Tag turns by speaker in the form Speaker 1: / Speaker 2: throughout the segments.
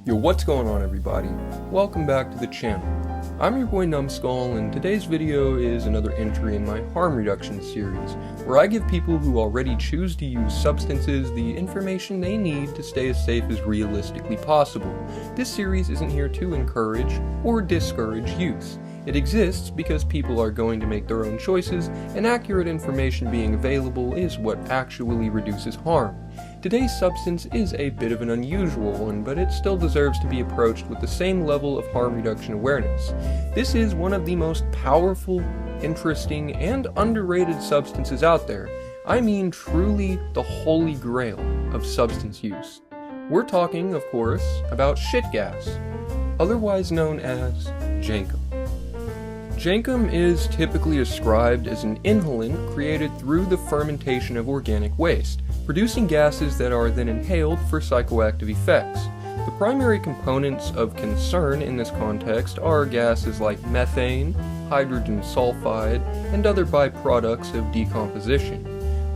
Speaker 1: Yo, what's going on everybody? Welcome back to the channel. I'm your boy Numbskull, and today's video is another entry in my harm reduction series, where I give people who already choose to use substances the information they need to stay as safe as realistically possible. This series isn't here to encourage or discourage use. It exists because people are going to make their own choices, and accurate information being available is what actually reduces harm. Today's substance is a bit of an unusual one, but it still deserves to be approached with the same level of harm reduction awareness. This is one of the most powerful, interesting, and underrated substances out there. I mean truly the holy grail of substance use. We're talking, of course, about shit gas, otherwise known as Jenkem. Jenkem is typically described as an inhalant created through the fermentation of organic waste, producing gases that are then inhaled for psychoactive effects. The primary components of concern in this context are gases like methane, hydrogen sulfide, and other byproducts of decomposition.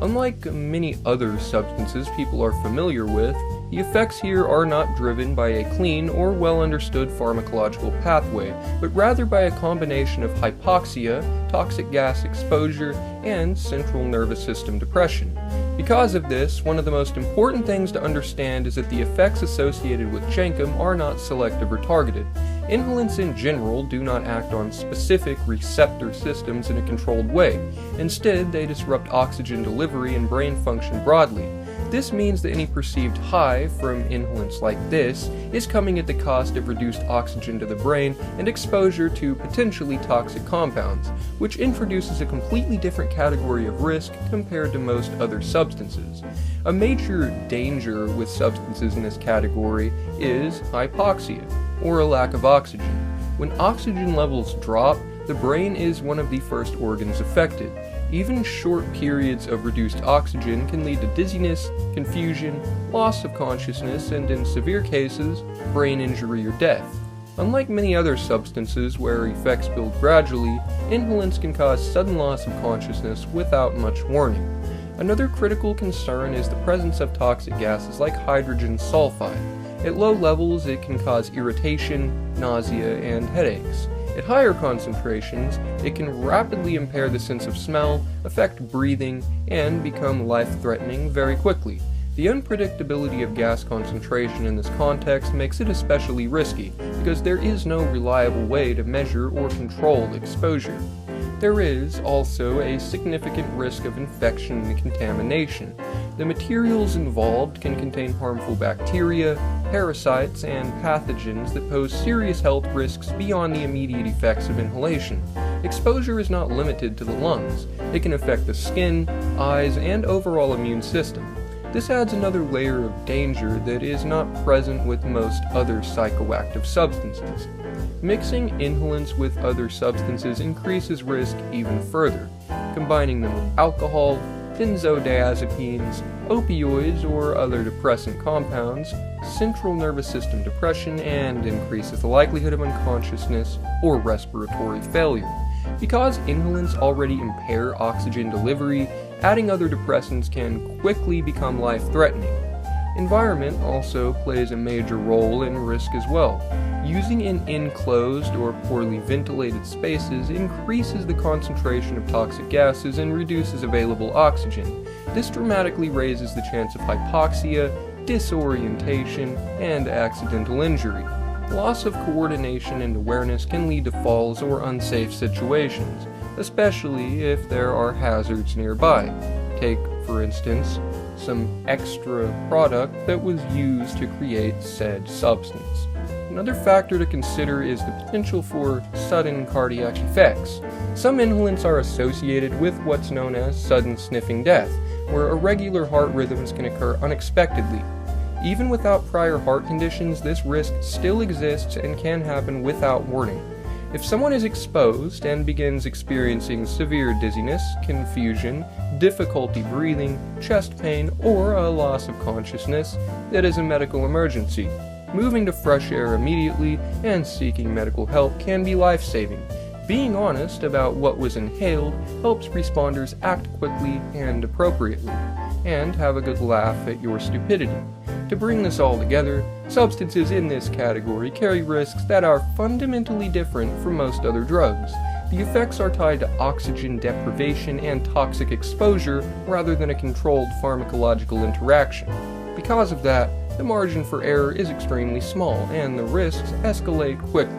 Speaker 1: Unlike many other substances people are familiar with, the effects here are not driven by a clean or well-understood pharmacological pathway, but rather by a combination of hypoxia, toxic gas exposure, and central nervous system depression. Because of this, one of the most important things to understand is that the effects associated with Jenkem are not selective or targeted. Inhalants in general do not act on specific receptor systems in a controlled way. Instead, they disrupt oxygen delivery and brain function broadly. This means that any perceived high from inhalants like this is coming at the cost of reduced oxygen to the brain and exposure to potentially toxic compounds, which introduces a completely different category of risk compared to most other substances. A major danger with substances in this category is hypoxia, or a lack of oxygen. When oxygen levels drop, the brain is one of the first organs affected. Even short periods of reduced oxygen can lead to dizziness, confusion, loss of consciousness, and in severe cases, brain injury or death. Unlike many other substances where effects build gradually, inhalants can cause sudden loss of consciousness without much warning. Another critical concern is the presence of toxic gases like hydrogen sulfide. At low levels, it can cause irritation, nausea, and headaches. At higher concentrations, it can rapidly impair the sense of smell, affect breathing, and become life-threatening very quickly. The unpredictability of gas concentration in this context makes it especially risky, because there is no reliable way to measure or control exposure. There is also a significant risk of infection and contamination. The materials involved can contain harmful bacteria, parasites, and pathogens that pose serious health risks beyond the immediate effects of inhalation. Exposure is not limited to the lungs. It can affect the skin, eyes, and overall immune system. This adds another layer of danger that is not present with most other psychoactive substances. Mixing inhalants with other substances increases risk even further. Combining them with alcohol, benzodiazepines, opioids, or other depressant compounds, central nervous system depression, and increases the likelihood of unconsciousness or respiratory failure. Because inhalants already impair oxygen delivery, adding other depressants can quickly become life-threatening. Environment also plays a major role in risk as well. Using in enclosed or poorly ventilated spaces increases the concentration of toxic gases and reduces available oxygen. This dramatically raises the chance of hypoxia, disorientation, and accidental injury. Loss of coordination and awareness can lead to falls or unsafe situations, especially if there are hazards nearby. Take, for instance, some extra product that was used to create said substance. Another factor to consider is the potential for sudden cardiac effects. Some inhalants are associated with what's known as sudden sniffing death, where irregular heart rhythms can occur unexpectedly. Even without prior heart conditions, this risk still exists and can happen without warning. If someone is exposed and begins experiencing severe dizziness, confusion, difficulty breathing, chest pain, or a loss of consciousness, that is a medical emergency. Moving to fresh air immediately and seeking medical help can be life-saving. Being honest about what was inhaled helps responders act quickly and appropriately, and have a good laugh at your stupidity. To bring this all together, substances in this category carry risks that are fundamentally different from most other drugs. The effects are tied to oxygen deprivation and toxic exposure rather than a controlled pharmacological interaction. Because of that, the margin for error is extremely small, and the risks escalate quickly.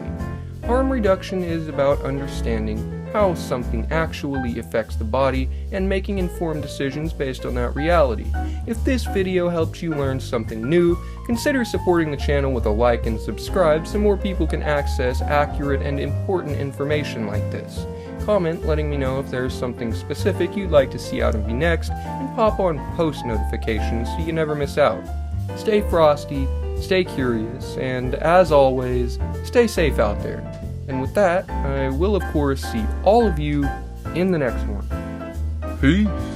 Speaker 1: Harm reduction is about understanding how something actually affects the body and making informed decisions based on that reality. If this video helped you learn something new, consider supporting the channel with a like and subscribe so more people can access accurate and important information like this. Comment letting me know if there's something specific you'd like to see out of me next, and pop on post notifications so you never miss out. Stay frosty, stay curious, and as always, stay safe out there. And with that, I will of course see all of you in the next one.
Speaker 2: Peace.